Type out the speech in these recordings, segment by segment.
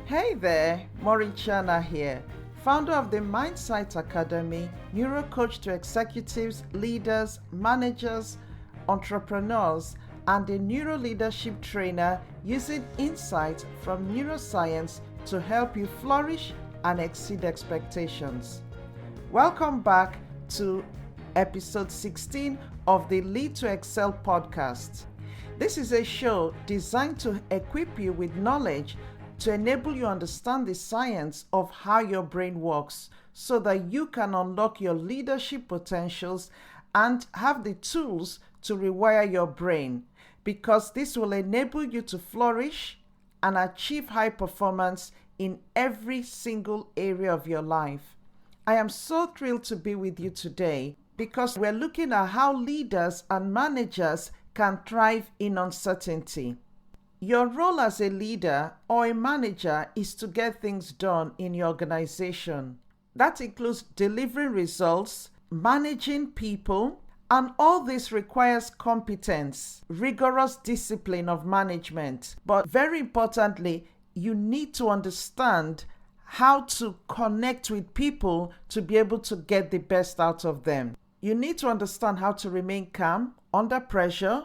Hey there, Maureen Chana here, founder of the Mindsight Academy, neuro coach to executives, leaders, managers, entrepreneurs, and a neuro leadership trainer using insights from neuroscience to help you flourish and exceed expectations. Welcome back to episode 16 of the Lead to Excel podcast. This is a show designed to equip you with knowledge to enable you understand the science of how your brain works so that you can unlock your leadership potentials and have the tools to rewire your brain, because this will enable you to flourish and achieve high performance in every single area of your life. I am so thrilled to be with you today because we're looking at how leaders and managers can thrive in uncertainty. Your role as a leader or a manager is to get things done in your organization. That includes delivering results, managing people, and all this requires competence, rigorous discipline of management. But very importantly, you need to understand how to connect with people to be able to get the best out of them. You need to understand how to remain calm under pressure,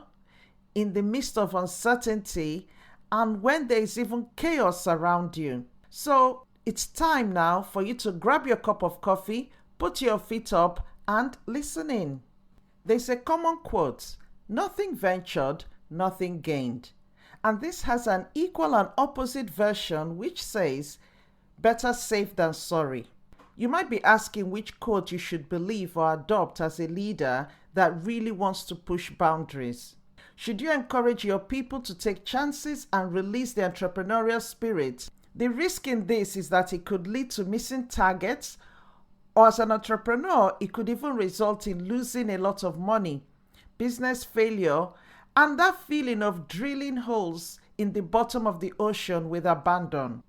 in the midst of uncertainty, and when there is even chaos around you. So it's time now for you to grab your cup of coffee, put your feet up, and listen in. There's a common quote: nothing ventured, nothing gained. And this has an equal and opposite version which says, better safe than sorry. You might be asking which quote you should believe or adopt as a leader that really wants to push boundaries. Should you encourage your people to take chances and release the entrepreneurial spirit? The risk in this is that it could lead to missing targets, or as an entrepreneur, it could even result in losing a lot of money, business failure, and that feeling of drilling holes in the bottom of the ocean with abandon.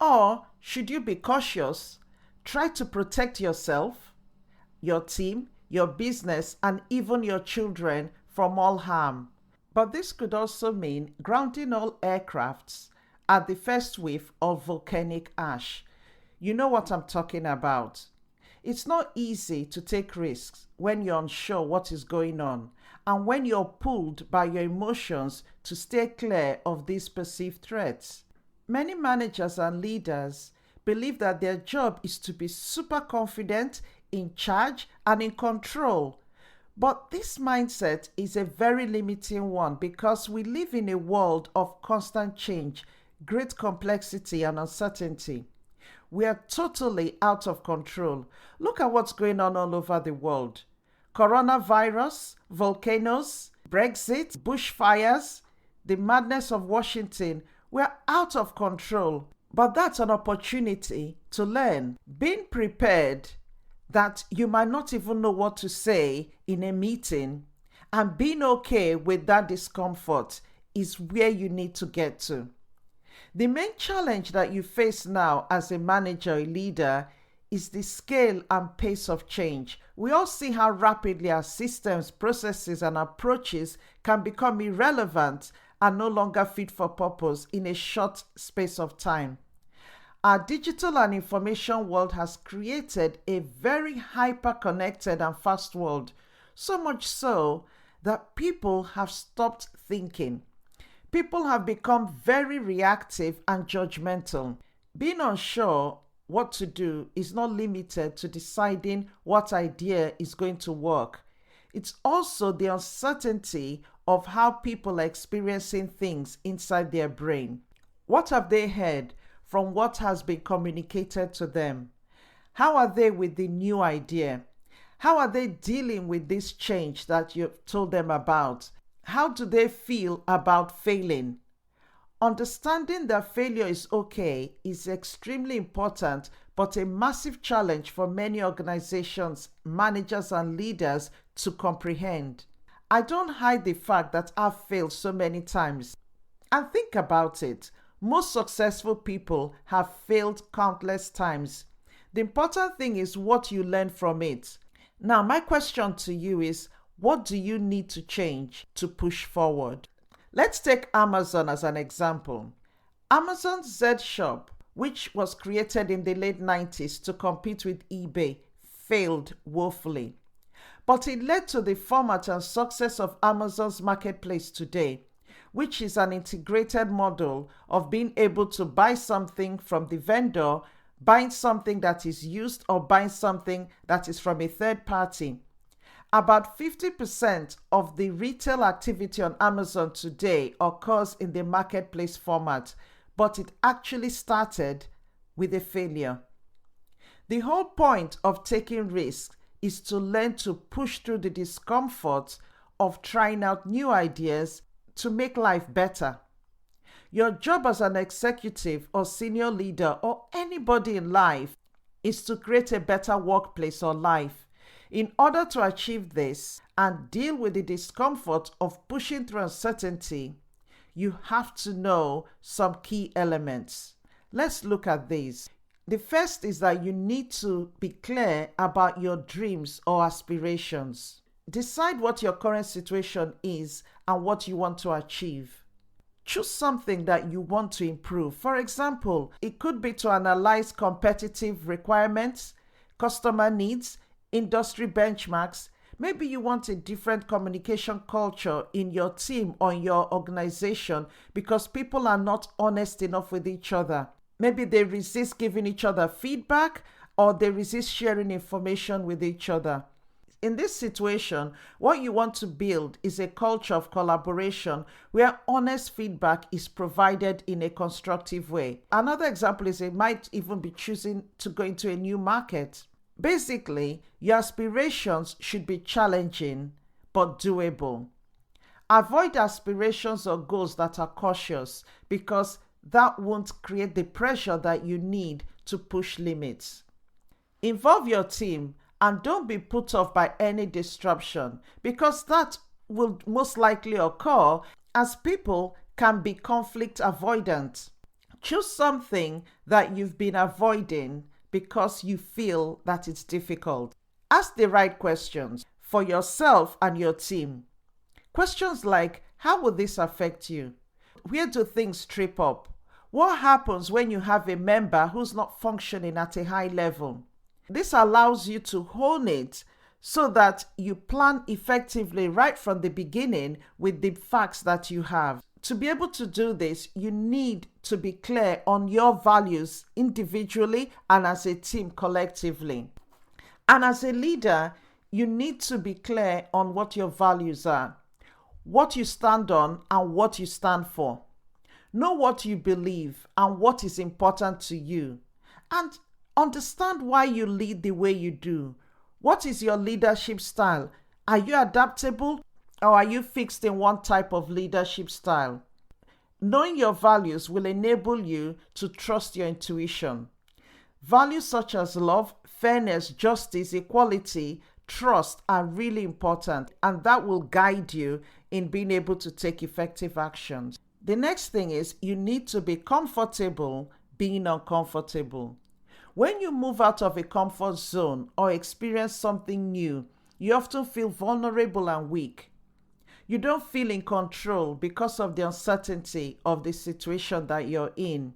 Or should you be cautious, try to protect yourself, your team, your business, and even your children from all harm? But this could also mean grounding all aircrafts at the first whiff of volcanic ash. You know what I'm talking about. It's not easy to take risks when you're unsure what is going on and when you're pulled by your emotions to stay clear of these perceived threats. Many managers and leaders believe that their job is to be super confident, in charge, and in control. But this mindset is a very limiting one because we live in a world of constant change, great complexity, and uncertainty. We are totally out of control. Look at what's going on all over the world. Coronavirus, volcanoes, Brexit, bushfires, the madness of Washington. We're out of control. But that's an opportunity to learn. Being prepared that you might not even know what to say in a meeting, and being okay with that discomfort is where you need to get to. The main challenge that you face now as a manager or leader is the scale and pace of change. We all see how rapidly our systems, processes, and approaches can become irrelevant and no longer fit for purpose in a short space of time. Our digital and information world has created a very hyper-connected and fast world, so much so that people have stopped thinking. People have become very reactive and judgmental. Being unsure what to do is not limited to deciding what idea is going to work. It's also the uncertainty of how people are experiencing things inside their brain. What have they heard from what has been communicated to them? How are they with the new idea? How are they dealing with this change that you've told them about? How do they feel about failing? Understanding that failure is okay is extremely important, but a massive challenge for many organizations, managers, and leaders to comprehend. I don't hide the fact that I've failed so many times. And think about it. Most successful people have failed countless times. The important thing is what you learn from it. Now, my question to you is, what do you need to change to push forward? Let's take Amazon as an example. Amazon's Z Shop which was created in the late 90s to compete with eBay, failed woefully. But it led to the format and success of Amazon's marketplace today, which is an integrated model of being able to buy something from the vendor, buying something that is used, or buying something that is from a third party. About 50% of the retail activity on Amazon today occurs in the marketplace format, but it actually started with a failure. The whole point of taking risks is to learn to push through the discomfort of trying out new ideas to make life better. Your job as an executive or senior leader or anybody in life is to create a better workplace or life. In order to achieve this and deal with the discomfort of pushing through uncertainty, you have to know some key elements. Let's look at these. The first is that you need to be clear about your dreams or aspirations. Decide what your current situation is and what you want to achieve. Choose something that you want to improve. For example, it could be to analyze competitive requirements, customer needs, industry benchmarks. Maybe you want a different communication culture in your team or in your organization because people are not honest enough with each other. Maybe they resist giving each other feedback or they resist sharing information with each other. In this situation, what you want to build is a culture of collaboration where honest feedback is provided in a constructive way. Another example is it might even be choosing to go into a new market. Basically, your aspirations should be challenging but doable. Avoid aspirations or goals that are cautious because that won't create the pressure that you need to push limits. Involve your team and don't be put off by any disruption because that will most likely occur as people can be conflict avoidant. Choose something that you've been avoiding because you feel that it's difficult. Ask the right questions for yourself and your team. Questions like, how will this affect you? Where do things trip up? What happens when you have a member who's not functioning at a high level? This allows you to hone it so that you plan effectively right from the beginning with the facts that you have. To be able to do this, you need to be clear on your values individually and as a team collectively. And as a leader, you need to be clear on what your values are, what you stand on, and what you stand for. Know what you believe and what is important to you. And understand why you lead the way you do. What is your leadership style? Are you adaptable or are you fixed in one type of leadership style? Knowing your values will enable you to trust your intuition. Values such as love, fairness, justice, equality, trust are really important, and that will guide you in being able to take effective actions. The next thing is you need to be comfortable being uncomfortable. When you move out of a comfort zone or experience something new, you often feel vulnerable and weak. You don't feel in control because of the uncertainty of the situation that you're in.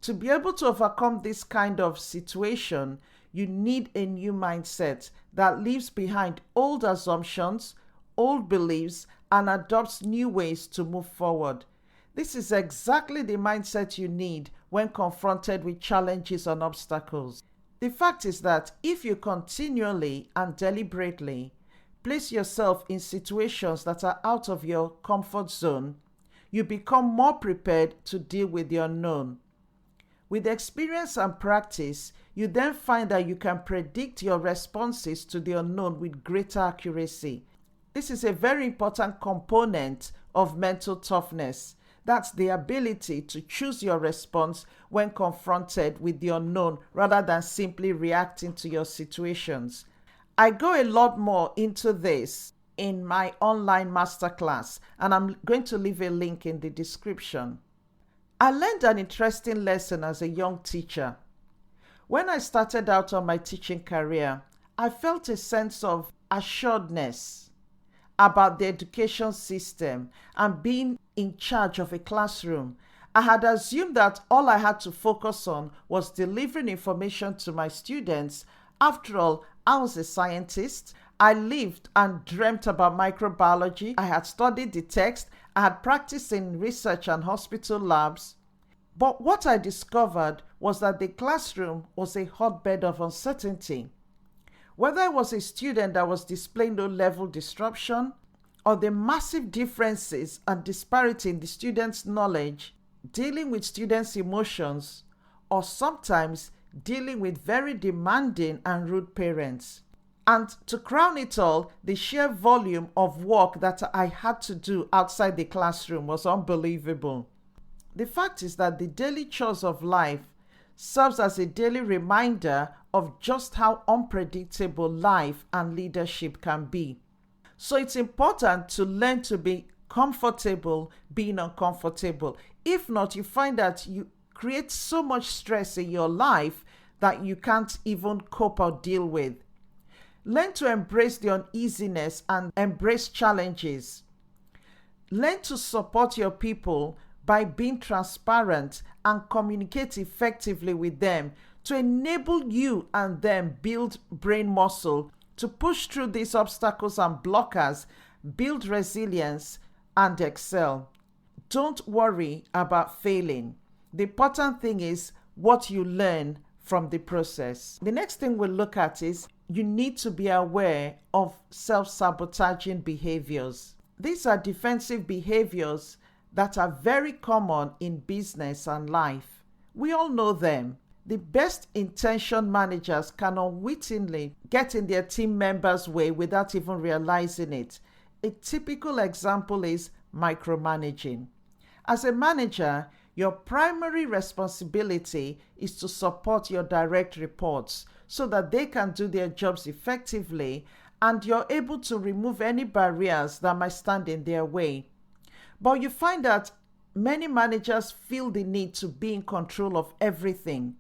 To be able to overcome this kind of situation, you need a new mindset that leaves behind old assumptions, old beliefs, and adopts new ways to move forward. This is exactly the mindset you need when confronted with challenges and obstacles. The fact is that if you continually and deliberately place yourself in situations that are out of your comfort zone, you become more prepared to deal with the unknown. With experience and practice, you then find that you can predict your responses to the unknown with greater accuracy. This is a very important component of mental toughness. That's the ability to choose your response when confronted with the unknown rather than simply reacting to your situations. I go a lot more into this in my online masterclass, and I'm going to leave a link in the description. I learned an interesting lesson as a young teacher. When I started out on my teaching career, I felt a sense of assuredness about the education system and being in charge of a classroom. I had assumed that all I had to focus on was delivering information to my students. After all, I was a scientist. I lived and dreamt about microbiology. I had studied the text. I had practiced in research and hospital labs. But what I discovered was that the classroom was a hotbed of uncertainty. Whether I was a student that was displaying low-level disruption, or the massive differences and disparity in the students' knowledge, dealing with students' emotions, or sometimes dealing with very demanding and rude parents. And to crown it all, the sheer volume of work that I had to do outside the classroom was unbelievable. The fact is that the daily chores of life serves as a daily reminder of just how unpredictable life and leadership can be. So it's important to learn to be comfortable being uncomfortable. If not, you find that you create so much stress in your life that you can't even cope or deal with. Learn to embrace the uneasiness and embrace challenges. Learn to support your people by being transparent and communicate effectively with them to enable you and them build brain muscle to push through these obstacles and blockers, build resilience, and excel. Don't worry about failing. The important thing is what you learn from the process. The next thing we'll look at is you need to be aware of self-sabotaging behaviors. These are defensive behaviors that are very common in business and life. We all know them. The best intentioned managers can unwittingly get in their team members' way without even realizing it. A typical example is micromanaging. As a manager, your primary responsibility is to support your direct reports so that they can do their jobs effectively and you're able to remove any barriers that might stand in their way. But you find that many managers feel the need to be in control of everything,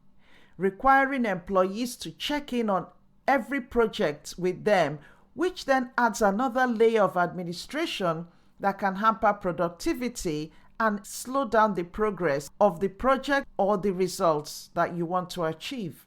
requiring employees to check in on every project with them, which then adds another layer of administration that can hamper productivity and slow down the progress of the project or the results that you want to achieve.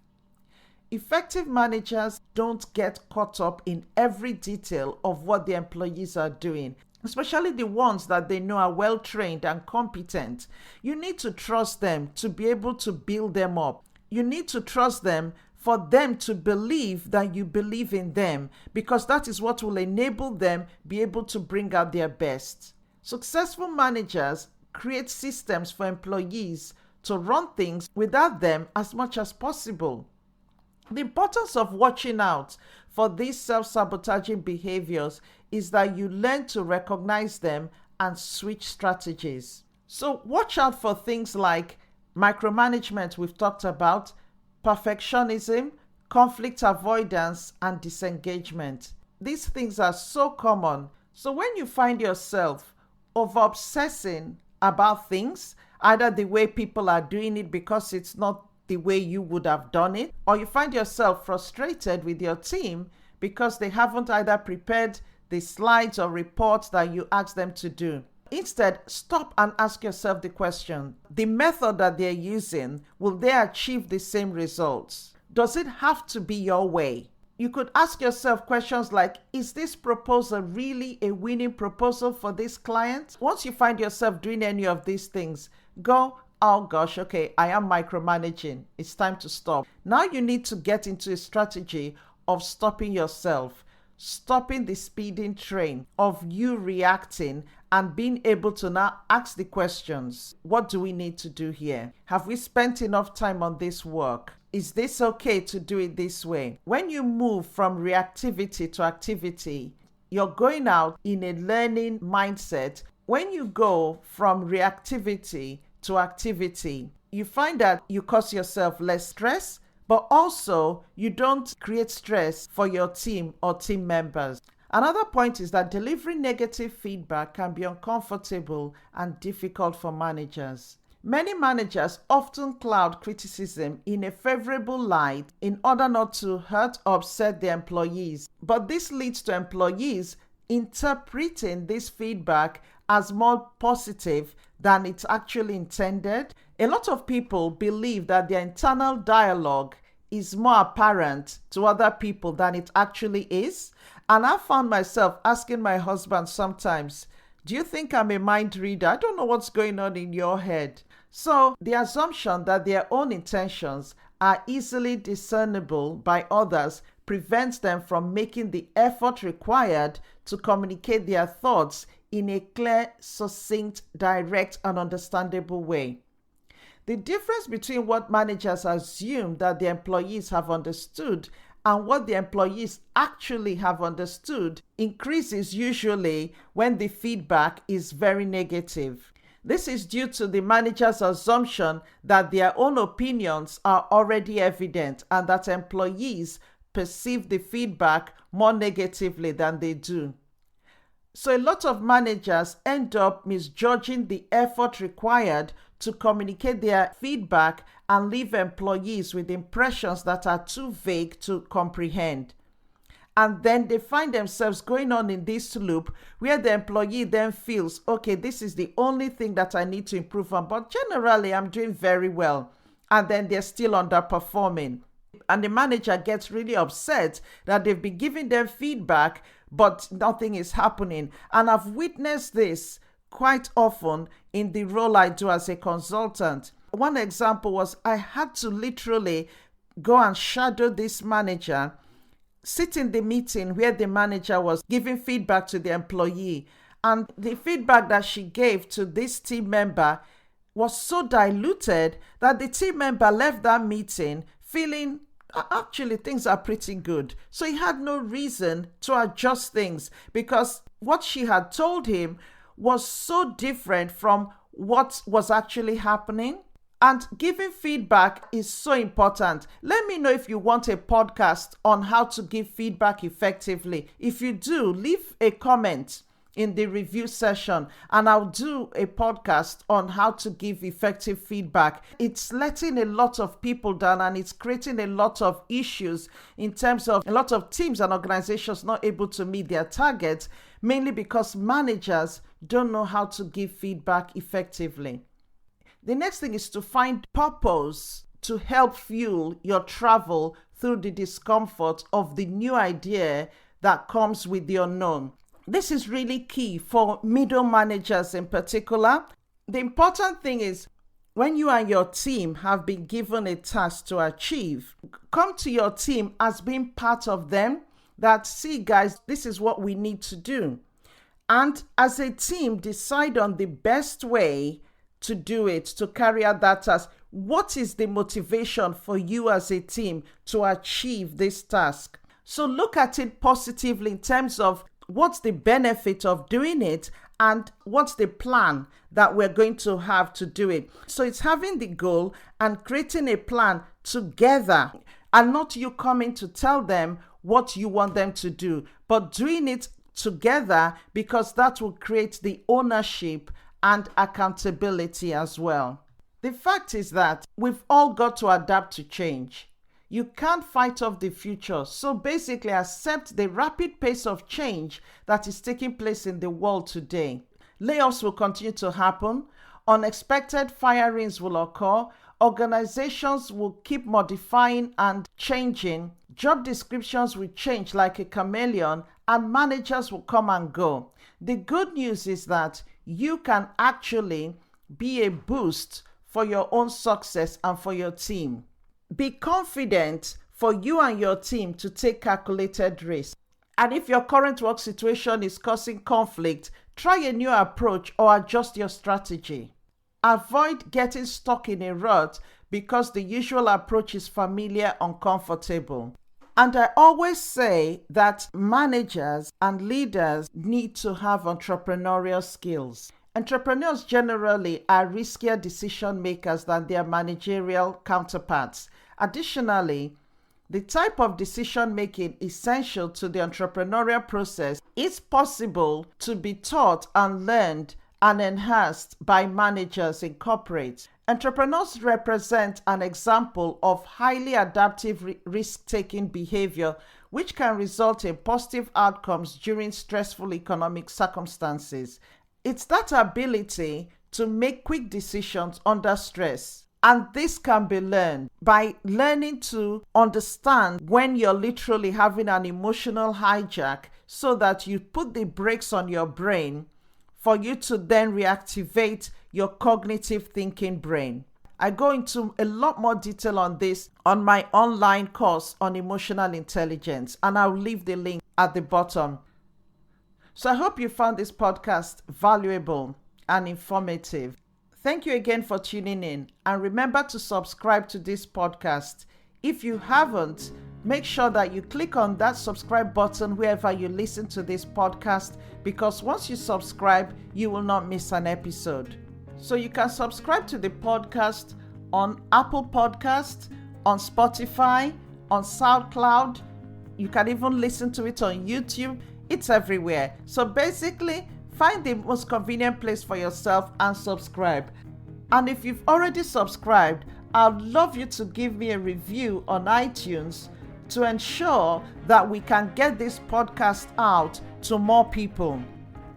Effective managers don't get caught up in every detail of what the employees are doing, especially the ones that they know are well trained and competent. You need to trust them to be able to build them up. You need to trust them for them to believe that you believe in them, because that is what will enable them be able to bring out their best. Successful managers create systems for employees to run things without them as much as possible. The importance of watching out for these self-sabotaging behaviors is that you learn to recognize them and switch strategies. So watch out for things like micromanagement we've talked about, perfectionism, conflict avoidance, and disengagement. These things are so common. So when you find yourself over-obsessing about things, either the way people are doing it because it's not the way you would have done it, or you find yourself frustrated with your team because they haven't either prepared the slides or reports that you asked them to do. Instead, stop and ask yourself the question, the method that they're using, will they achieve the same results? Does it have to be your way? You could ask yourself questions like, is this proposal really a winning proposal for this client? Once you find yourself doing any of these things, go, oh gosh, okay, I am micromanaging. It's time to stop. Now you need to get into a strategy of stopping yourself, stopping the speeding train of you reacting and being able to now ask the questions. What do we need to do here? Have we spent enough time on this work? Is this okay to do it this way? When you move from reactivity to activity, you're going out in a learning mindset. When you go from reactivity to activity, you find that you cause yourself less stress, but also you don't create stress for your team or team members. Another point is that delivering negative feedback can be uncomfortable and difficult for managers. Many managers often cloud criticism in a favorable light in order not to hurt or upset their employees, but this leads to employees interpreting this feedback as more positive than it's actually intended. A lot of people believe that their internal dialogue is more apparent to other people than it actually is. And I found myself asking my husband sometimes, do you think I'm a mind reader? I don't know what's going on in your head. So the assumption that their own intentions are easily discernible by others prevents them from making the effort required to communicate their thoughts in a clear, succinct, direct, and understandable way. The difference between what managers assume that the employees have understood and what the employees actually have understood increases usually when the feedback is very negative. This is due to the manager's assumption that their own opinions are already evident and that employees perceive the feedback more negatively than they do. So a lot of managers end up misjudging the effort required to communicate their feedback and leave employees with impressions that are too vague to comprehend. And then they find themselves going on in this loop where the employee then feels, okay, this is the only thing that I need to improve on, but generally I'm doing very well. And then they're still underperforming. And the manager gets really upset that they've been giving them feedback, but nothing is happening. And I've witnessed this quite often in the role I do as a consultant. One example was I had to literally go and shadow this manager, sit in the meeting where the manager was giving feedback to the employee. And the feedback that she gave to this team member was so diluted that the team member left that meeting feeling actually things are pretty good. So he had no reason to adjust things because what she had told him was so different from what was actually happening. And giving feedback is so important. Let me know if you want a podcast on how to give feedback effectively. If you do, leave a comment in the review session and I'll do a podcast on how to give effective feedback. It's letting a lot of people down and it's creating a lot of issues in terms of a lot of teams and organizations not able to meet their targets, mainly because managers don't know how to give feedback effectively. The next thing is to find purpose to help fuel your travel through the discomfort of the new idea that comes with the unknown. This is really key for middle managers in particular. The important thing is when you and your team have been given a task to achieve, come to your team as being part of them that, see guys, this is what we need to do. And as a team, decide on the best way to do it, to carry out that task. What is the motivation for you as a team to achieve this task? So look at it positively in terms of what's the benefit of doing it and what's the plan that we're going to have to do it. So it's having the goal and creating a plan together and not you coming to tell them what you want them to do, but doing it together because that will create the ownership and accountability as well. The fact is that we've all got to adapt to change. You can't fight off the future, so basically accept the rapid pace of change that is taking place in the world today. Layoffs will continue to happen, unexpected firings will occur, organizations will keep modifying and changing, job descriptions will change like a chameleon, and managers will come and go. The good news is that you can actually be a boost for your own success and for your team. Be confident for you and your team to take calculated risks. And if your current work situation is causing conflict, try a new approach or adjust your strategy. Avoid getting stuck in a rut because the usual approach is familiar, uncomfortable. And I always say that managers and leaders need to have entrepreneurial skills. Entrepreneurs generally are riskier decision makers than their managerial counterparts. Additionally, the type of decision making essential to the entrepreneurial process is possible to be taught and learned and enhanced by managers in corporates. Entrepreneurs represent an example of highly adaptive risk-taking behavior which can result in positive outcomes during stressful economic circumstances. It's that ability to make quick decisions under stress. And this can be learned by learning to understand when you're literally having an emotional hijack so that you put the brakes on your brain for you to then reactivate your cognitive thinking brain. I go into a lot more detail on this on my online course on emotional intelligence, and I'll leave the link at the bottom. So I hope you found this podcast valuable and informative. Thank you again for tuning in, and remember to subscribe to this podcast. If you haven't, make sure that you click on that subscribe button wherever you listen to this podcast, because once you subscribe, you will not miss an episode. So you can subscribe to the podcast on Apple Podcasts, on Spotify, on SoundCloud. You can even listen to it on YouTube. It's everywhere. So basically, find the most convenient place for yourself and subscribe. And if you've already subscribed, I'd love you to give me a review on iTunes to ensure that we can get this podcast out to more people.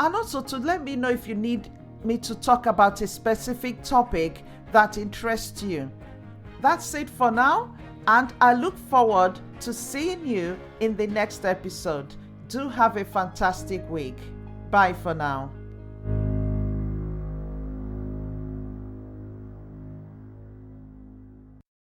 And also to let me know if you need me to talk about a specific topic that interests you. That's it for now, and I look forward to seeing you in the next episode. Do have a fantastic week. Bye for now.